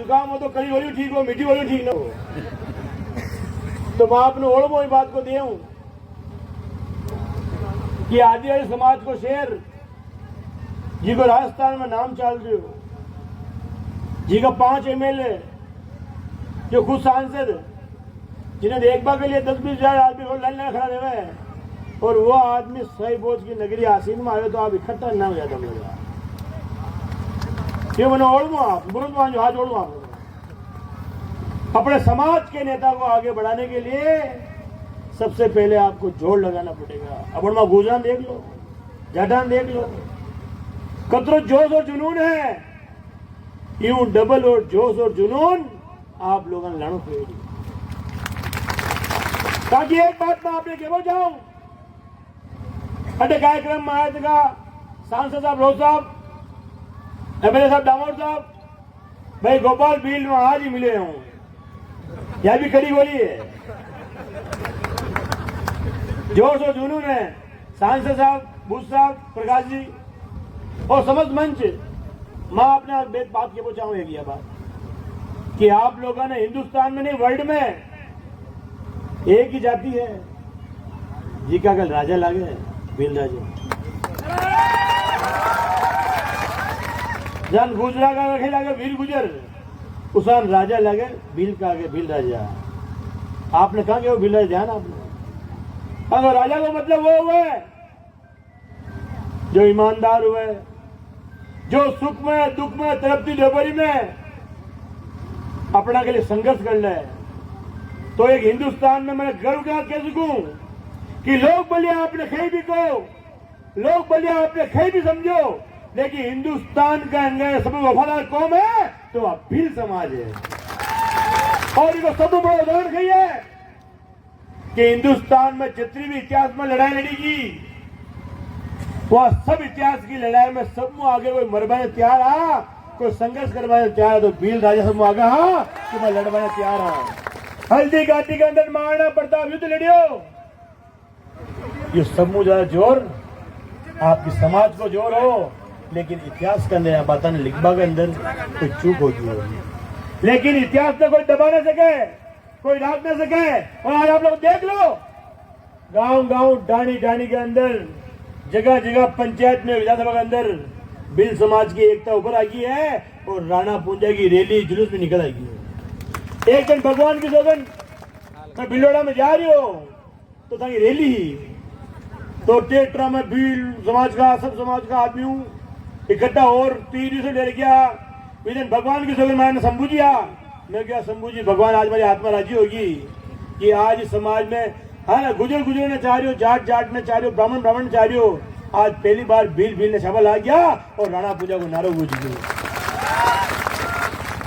जुकाम हो तो कड़ी होली ठीक हो, मीठी होली ठीक न हो। तो मैं आपने ओढ़ो बात को देऊं कि आदिवासी समाज को शेर जिको राजस्थान में नाम चल रही हो, जी का 5 MLA जो खुद सांसद जिन्हें देखभाल के लिए 10-20 हजार आदमी को लाइन खड़ा रहे हैं, और वो आदमी सही बोझ की नगरी आसीन में आए तो आप इकट्ठा ना हो जाता मेरा क्यों मैंने ओढ़ू आप बुरुद मान जो हाथ जोड़ू आप अपने समाज के नेता को आगे बढ़ाने के लिए सबसे पहले आपको जोड़ लगाना पड़ेगा। अपन में गुजरान देख लो, जाटान देख लो, कतरो जोश और जुनून है, यूं डबल और जोश और जुनून आप लोगों ने लड़ो पड़ेगी। ताकि एक बात मैं आपने कहना चाहूं, अटे कार्यक्रम में आया था सांसद साहब रोज साहब, MLA साहब डामोर साहब, भाई गोपाल भील में आज ही मिले हूं, यह भी कड़ी बोली है, जोश और जुनून है। सांसद साहब, भूष साहब, प्रकाश जी और समस्त मंच, मैं आपने बात के चाहूंगी यह बात कि आप लोगों ने हिंदुस्तान में नहीं वर्ल्ड में एक ही जाति है जी का कल राजा लागे भील राजा, जन गुजरा का रखे लागे भील गुजर, उसान राजा लगे भील का आगे भील राजा। आपने कहा कि वो भील राजा ध्यान आपने अगर राजा का मतलब वो हुए जो ईमानदार हुए, जो सुख में दुख में तरक्की दोपहरी में अपना के लिए संघर्ष कर ले। तो एक हिंदुस्तान में मैं गर्व के साथ कह सकूं कि लोग बलिया आपने खई भी कहो, लोग बलिया आपने खई भी समझो, लेकिन हिंदुस्तान का अंदर सबसे वफादार कौम है तो आप भील समाज है। और इनको सब बड़ा उदाहरण कही है कि हिंदुस्तान में जितनी भी इतिहास में लड़ाई लड़ेगी वह सब इतिहास की लड़ाई में सब में आगे कोई मरवाने तैयार हा, कोई संघर्ष करवाने तैयार है तो भील राजा सब में आगे हा कि मैं लड़वाने तैयार हा। हल्दी घाटी के अंदर महाराणा प्रताप युद्ध लड़ियो, ये सब में ज्यादा जोर आपकी समाज को जोर हो, लेकिन इतिहास के अंदर बात लिखबा के अंदर कोई चूक होती होगी, लेकिन इतिहास में कोई दबा न सके, कोई ढाक न सके। और आज आप लोग देख लो गांव गांव डाणी डाणी के अंदर जगह जगह पंचायत में विधानसभा के अंदर भील समाज की एकता उभर आ गई है और राणा पूंजा की रैली जुलूस में निकल आई है। एक दिन भगवान की सौगन मैं भिलोड़ा में जा रही हूँ तो था रैली ही तो टेट्रा में भील समाज का सब समाज का आदमी हूँ इकट्ठा और 3 से ले गया। विजन भगवान की सौगन मैंने शंभू जी मैं क्या शंभू जी भगवान आज मेरी आत्मा राजी होगी कि आज समाज में है ना गुजर गुजर ने चाह रही हो, जाट जाट ने चाह रही हो, ब्राह्मण ब्राह्मण चाह रही हो, आज पहली बार भील भील ने शबल आ गया और राणा पूजा को नारो गूंज गई।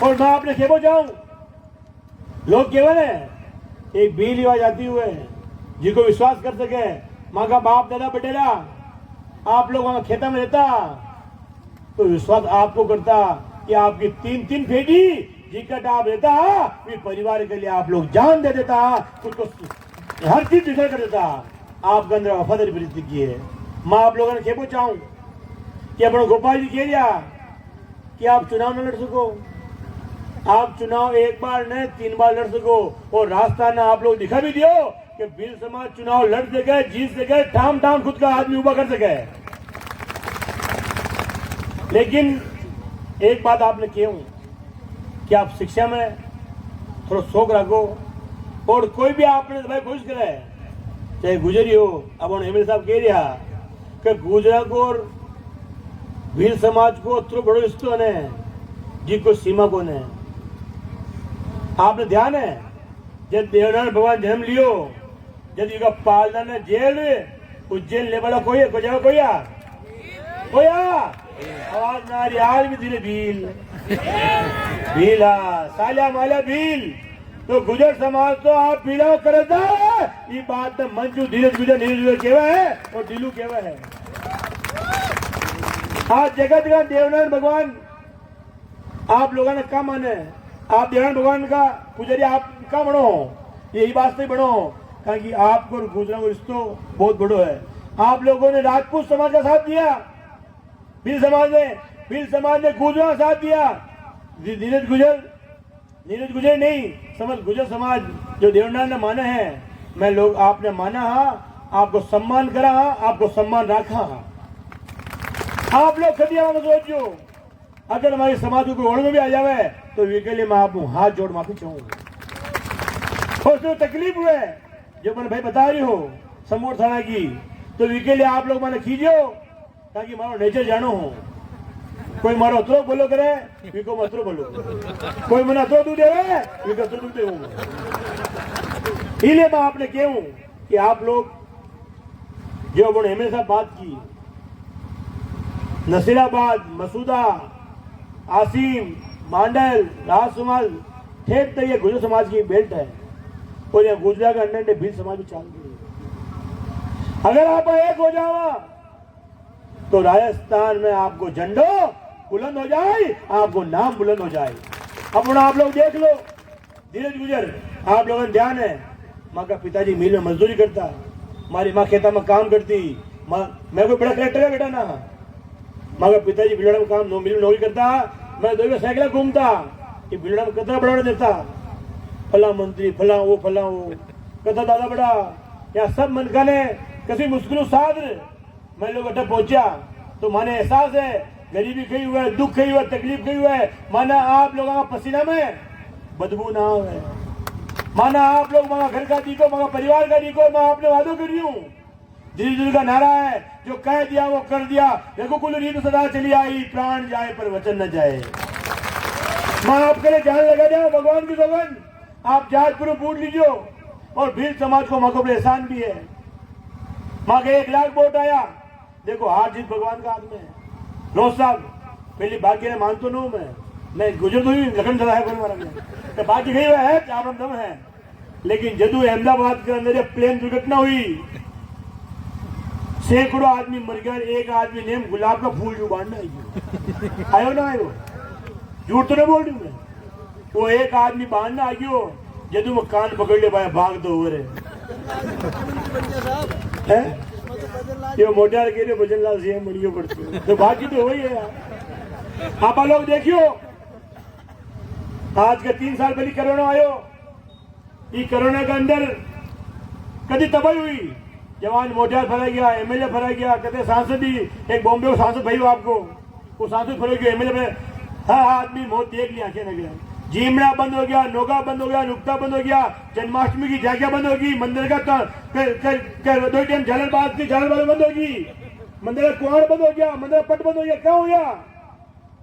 और मैं आपने खेबो जाऊं लोग केवल है एक भील रिवाज आती हुए जिनको विश्वास कर सके, माँ का बाप दादा बटेरा आप लोग वहां खेता में रहता तो विश्वास आपको करता कि आपकी 3 फेटी जिकट आप रहता फिर परिवार के लिए आप लोग जान दे देता, उसको हर चीज डिसाइड कर देता। आपके अंदर वफादारी वृद्धि की है। मैं आप लोगों ने खेपो चाहूं कि अपने गोपाल जी कह दिया कि आप चुनाव न लड़ सको, आप चुनाव एक बार नहीं 3 बार लड़ सको। और राजस्थान ने आप लोग दिखा भी दियो कि भील समाज चुनाव लड़ सके, जीत सके, ठाम ठाम खुद का आदमी उभा कर सके। लेकिन एक बात आपने कहूं कि आप शिक्षा में थोड़ा शौक रखो और कोई भी आपने भाई कोशिश करे चाहे गुजरी हो। अब MLA साहब कह रहा कि गुजरा को और भील समाज को थोड़ा बड़ो रिश्तो ने जी को सीमा को ने आपने ध्यान है जब देवनारायण भगवान जन्म लियो जब इनका पालना ने जेल उज्जैन ले वाला कोई कोई आवाज ना रही आज भी धीरे भील भीला साला माला भील तो गुजर समाज तो आप पीड़ा करता है ये बात तो मंजू धीरज गुजर नीरज केवा है और दिलू केवा है। आज जगत का देवनारायण भगवान आप लोगों ने क्या माने, आप देवनारायण भगवान का पुजारी आप क्या बनो, यही बात से बनो कारण कि आपको गुजरा को रिश्तो बहुत बड़ो है। आप लोगों ने राजपूत समाज का साथ दिया, भील समाज ने गुजरा का साथ दिया, धीरज गुजर नीरज गुजर नहीं, समझ गुजर समाज जो देवनाथ ने माने हैं, मैं लोग आपने माना हाँ, आपको सम्मान करा हाँ, आपको सम्मान रखा हाँ। आप लोग सदिया में सोचो, अगर हमारे समाज को ओढ़ में भी आ जावे तो ये के लिए मैं आपको हाथ जोड़ माफी चाहूंगा। और जो तकलीफ हुए जो मैंने भाई बता रही हो समूह थाना की, तो ये लिए आप लोग मैंने खींचो ताकि मारो नेचर जानो हो। कोई मारो अतरो बोलो करे, विको मतरो बोलो, कोई मना अतरो दूध देवे, विको अतरो दूध देऊंगा। इसलिए मैं आपने कहूं कि आप लोग जो उन्होंने हमेशा बात की, नसीराबाद, मसूदा, आसिम, मांडल, राजसमाज, ठेठ तो ये गुजर समाज की बेल्ट है और ये गुजरात के अंडर भील समाज में चाल रही है। अगर आप एक हो जाओ तो राजस्थान में आपको झंडो बुलंद हो जाए, आपको नाम बुलंद हो जाए। अब आप लोग देख लो, धीरज गुजर आप लोगों ने ध्यान है, माँ का पिताजी मिल में मजदूरी करता, हमारी माँ खेता में काम करती, मैं कोई बड़ा कलेक्टर है बेटा ना, माँ का पिताजी बिलड़ा में काम मिल में नौकरी करता, मैं दो साइकिल घूमता, ये बिलड़ा में कितना बड़ा देता, फला मंत्री फला वो कथा दादा बड़ा, या सब मन का ने किसी मुश्किल साथ मैं लोग अटक पहुंचा तो माने एहसास है, गरीबी कही हुआ है, दुख कही हुआ है, तकलीफ कही हुआ है, माना आप लोगों का पसीना में बदबू ना हो, माना आप लोग मगा घर का दीको, मगा परिवार का दीको, मैं आपने वादो कर रही हूँ। धीरे का नारा है, जो कह दिया वो कर दिया, देखो कुल रीत सदा चली आई, प्राण जाए पर वचन न जाए। मैं आपके लिए जान लगा जाओ, भगवान की सौगंध, आप जात पूर्व पूछ लीजिए। और भील समाज को मको एहसान भी है, माँ के 1 लाख वोट आया, देखो हार जीत भगवान का हाथ में है। रोज साहब पहली बाकी ने मानतो नो मैं गुजर तो ही लगन चला है मारा में तो बाकी गई हुआ है चार दम है, लेकिन जदू अहमदाबाद के अंदर प्लेन दुर्घटना हुई, सैकड़ों आदमी मर गए, एक आदमी ने गुलाब का फूल जो बांधना आयो ना आयो, झूठ तो नहीं बोल रही मैं, वो एक आदमी बांधना आयो, जदू में कान पकड़ ले पाया, भाग दो हो रहे ये मोटार के लिए भजन लाल सिंह मरियो पड़ती तो बाकी तो वही है यार। आप लोग देखियो, आज के 3 साल पहले कोरोना आयो, ये कोरोना के अंदर कभी तबाही हुई, जवान मोटार फरा गया, एमएलए फरा गया, कहते सांसद ही, एक बॉम्बे को सांसद भाई आपको, वो सांसद फरा गया, एमएलए में हाँ आदमी मौत देख लिया, आंखें लग गया, जीमड़ा बंद हो गया, नोगा बंद हो गया, नुक्ता बंद हो गया, जन्माष्टमी की झांकियां बंद होगी, मंदिर का 2 टाइम झालरबाज की झालरबाज बंद होगी, मंदिर का कुआर बंद हो गया, मंदिर का पट बंद हो गया, क्या हो गया?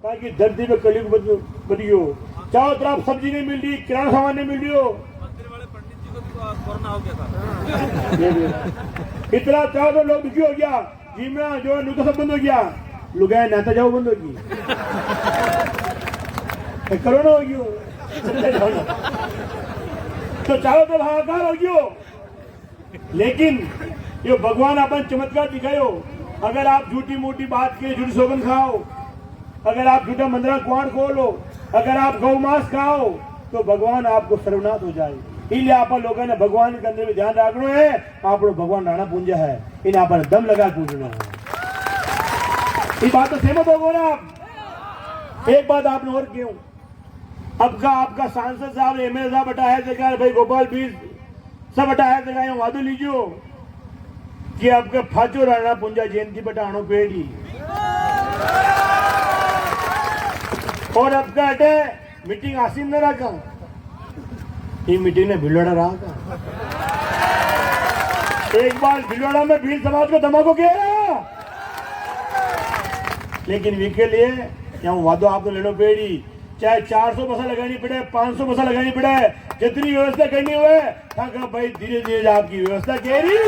कहा कि धरती में कलयुग बनी हो, चारों तरफ सब्जी नहीं मिल रही, किराना सामान नहीं मिल रही हो, कोरोना हो गया था, इतना चारों तरफ लोग दुखी हो गया, जीमड़ा जो नुक्ता सब बंद हो गया, लुगाया नाता जाओ बंद होगी, कोरोना हो गयो तो चारों तरफ हाहाकार हो गयो। लेकिन ये भगवान अपन चमत्कार दिखायो, अगर आप झूठी मोटी बात के झूठी सौगंध खाओ, अगर आप झूठा मंदिर कुआं खोलो, अगर आप गौ मांस खाओ तो भगवान आपको सर्वनाश हो जाए। इसलिए आप लोगों ने भगवान के अंदर में ध्यान रखना है, आप लोग भगवान राणा पूंजा है, इन आप दम लगा पूजना है। इस बात तो सहमत हो गए ना आप? एक बात आपने और क्यों, अब आपका सांसद साहब एमएलए साहब हटाया जगह, भाई गोपाल बीस सब हटाया जगह, वादो लीजियो कि आपके फाचो राणा पुंजा जयंती बटाणो पेड़ी और आपका हटे मीटिंग आसीन न रखा, ये मीटिंग ने भिलवाड़ा रहा था, एक बार भिलवाड़ा में भील समाज को धमाको किया, लेकिन वी के लिए यहाँ वादो आपको लेनो पेड़ी, चाहे 400 बसा लगानी पड़े, 500 बसा लगानी पड़े, जितनी व्यवस्था करनी हुए, भाई धीरे धीरे आपकी व्यवस्था करी,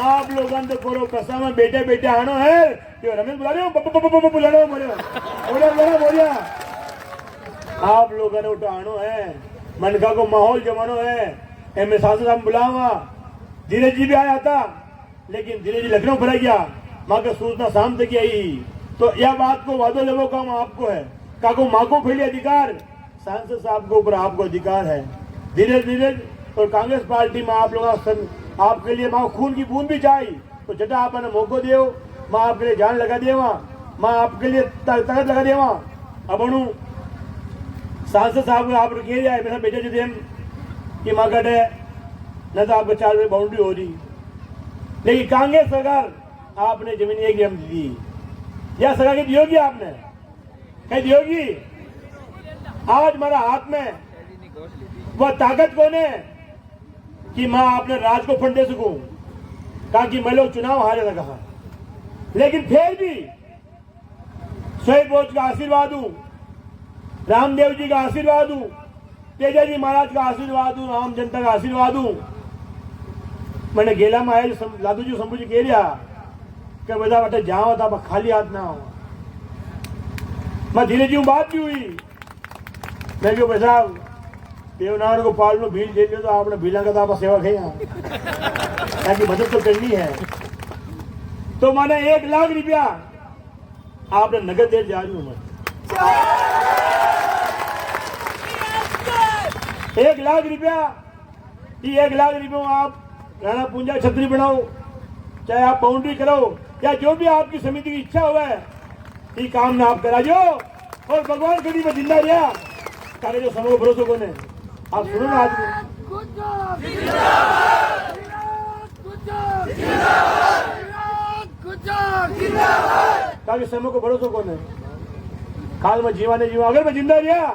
आप लोग तो करो बसा में बेटे बेटे आनो है, रमेश बुला रहे हो बुला रहे हो बोलिया, आप लोगों ने उठो आनो है, मनका को माहौल जमानो है, एम एस साहब बुलावा, धीरज जी भी आया था, लेकिन धीरज जी लखनऊ भरा गया, माँ का सूचना शाम तक आई, तो यह बात को वादो लेवो काम आपको है, काको माँ को फैली अधिकार, सांसद साहब के ऊपर आपको अधिकार है। धीरज धीरज और कांग्रेस पार्टी में आप लोग आपके लिए माँ खून की बूंद भी चाहिए, तो जटा आपने मौको देव, माँ आपके लिए जान लगा देवा, माँ आपके लिए ताकत लगा देवा, अब सांसद साहब को आप कह जाए मेरा बेटा जी एम कि माँ कटे न तो आपको 4 बाउंड्री हो रही, लेकिन कांग्रेस सरकार आपने जमीन एक एम दी या सरकार की दियोगी, आपने कहीं दियोगी? आज हमारा हाथ में वह ताकत कौन है कि मां आपने राज को फंड दे सकूं? कहा कि मैं लोग चुनाव हारे था कहा, लेकिन फिर भी शहीद बोझ का आशीर्वाद हूं, रामदेव जी का आशीर्वाद हूं, तेजा जी महाराज का आशीर्वाद हूं, आम जनता का आशीर्वाद हूं। मैंने गेला में आए लादू जी शंभू जी कह रहा कि બધા માટે જાઓ था खाली हाथ ना हो। मैं धीरे जी बात भी हुई, मैं क्यों भाई साहब देवनारायण गोपाल में भील दे दिया तो आपने भीला का तो आप सेवा खाई ताकि मदद तो करनी है। तो मैंने 1 लाख रुपया आपने नगद दे जा रही हूं मैं 1 लाख रुपया। ये 1 लाख रुपये आप राणा पूंजा छतरी बनाओ, चाहे आप बाउंड्री कराओ, या जो भी आपकी समिति की इच्छा हुआ है ये काम ना आप करा जो। और भगवान कभी में जिंदा रहा तारे जो समय भरोसा को ने आप सुनो ना आज ताकि समय को भरोसा को ने काल में जीवा ने जीवा अगर मैं जिंदा रहा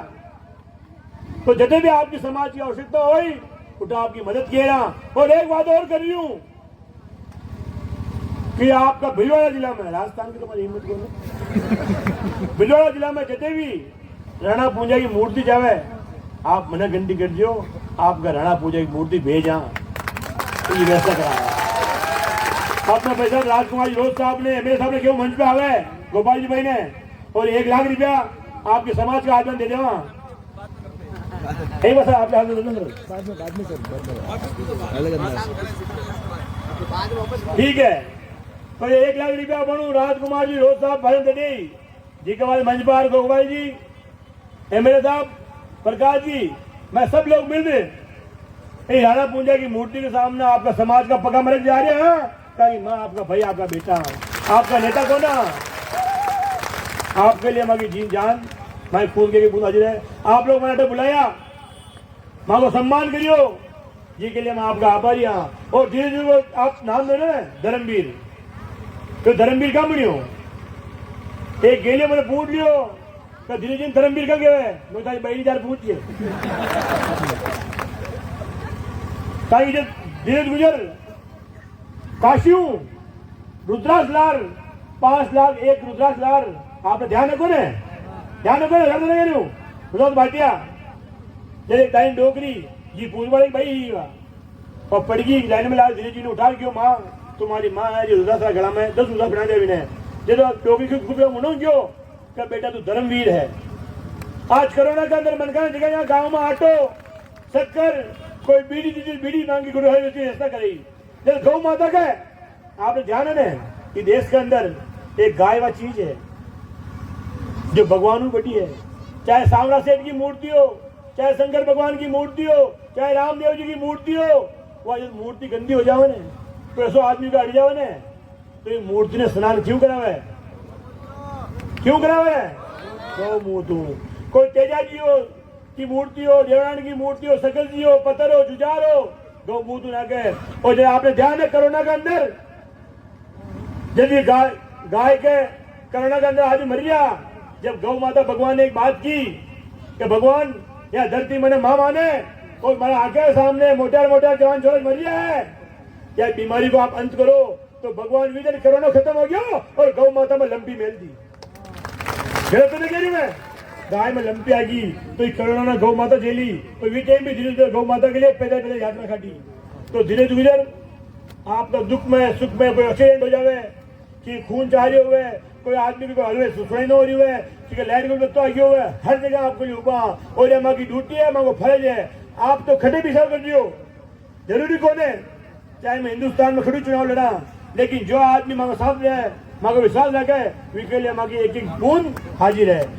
तो जब भी आपकी समाज की आवश्यकता हुई उठा आपकी मदद किया। और एक बात और कर रही हूं कि आपका भिलवाड़ा जिला में राजस्थान की तुम्हारी हिम्मत को भिलवाड़ा जिला में जते भी राणा पूंजा की मूर्ति जावे आप मना गंदी कर दियो, आपका राणा पूजा की मूर्ति भेजा तो ये वैसा करा। अपना पैसा राजकुमार रोज साहब ने मेरे सामने क्यों मंच पे आवे गोपाल जी भाई ने और 1 लाख रुपया आपके समाज का आदमी दे देवा। बस आप ठीक है तो 1 लाख रुपया बनू राजकुमार जी रोज साहब भाई दे जी के बाद मंजपाल गोपाल जी एमएलए साहब प्रकाश जी मैं सब लोग मिल रहे राणा पूंजा की मूर्ति के सामने आपका समाज का पका मरक जा रहे हैं कहीं माँ आपका भाई आपका बेटा आपका नेता कौन है आपके लिए हमारी जी जान मैं खून के बूंद हाजिर है। आप लोग मैंने बुलाया माँ को सम्मान करियो जी के लिए मैं आपका आभारी हाँ। और धीरे धीरे आप नाम दे रहे धर्मवीर तो धर्मवीर कहाँ बनी हो एक गेले मैंने पूछ लियो तो धीरे धीरे धर्मवीर का क्या है मैं कहा बहनी जार पूछिए ताकि जब धीरे गुजर काशियों रुद्राक्ष लाल 5 लाख 1 रुद्राक्ष लाल आपने ध्यान रखो ने रुद्राक्ष भाटिया जैसे टाइम डोकरी जी पूछ बड़े भाई और पड़गी लाइन में लाल धीरे जी ने उठा क्यों माँ तुम्हारी माँ है जो रुद्राक्ष गला में 10 रुद्राक्ष बना दे विनय जो डोकरी के मुनो क्यों क्या बेटा तू धर्मवीर है। आज कोरोना के अंदर मनका जगह यहाँ गाँव में आटो शक्कर कोई बीड़ी मांगी गुरु है ऐसा करेगी जब गौ माता का आपने ध्यान है कि देश के अंदर एक गाय व चीज है जो भगवान बड़ी है, चाहे सांवरा सेठ की मूर्ति हो, चाहे शंकर भगवान की मूर्ति हो, चाहे रामदेव जी की मूर्ति हो, वह जब मूर्ति गंदी हो जावे ने तो ऐसा आदमी का अड़ जावे ने तो ये मूर्ति ने स्नान क्यों करावे गौ मूतू कोई तेजा जी हो की मूर्ति हो, देवरान की मूर्ति हो, सकल जी हो, पत्थर हो, जुजार हो, गौ मूतू ना कहे। और जब आपने ध्यान है कोरोना के अंदर जब ये गाय के कोरोना के अंदर आज मर गया जब गौ माता भगवान ने एक बात की कि भगवान यह धरती मैंने माँ माने और मेरा आंखें सामने मोटा जवान छोड़ मर गया है या बीमारी को आप अंत करो तो भगवान विजय कोरोना खत्म हो गया और गौ माता में लंबी मेल दी गलत तो नहीं कह रही मैं गाय में लंबी आ गई तो ये कोरोना ने गौ माता झेली तो वी टाइम भी धीरे धीरे गौ माता के लिए पैदल यात्रा काटी तो धीरे धीरे आपका दुख में सुख में कोई एक्सीडेंट हो जावे कि खून चाह रहे हुए कोई आदमी को हलवे सुनाई न हो रही हुए ठीक है लाइट को तो आगे हुए हर जगह आपको ऊपा और ये माँ की ड्यूटी है माँ को फर्ज है आप तो खड़े भी कर दियो जरूरी कौन है चाहे मैं हिंदुस्तान में खड़ी चुनाव लड़ा लेकिन जो आदमी माँ को साथ रहे माँ को विश्वास रखे वे के लिए माँ की एक बूंद हाजिर है।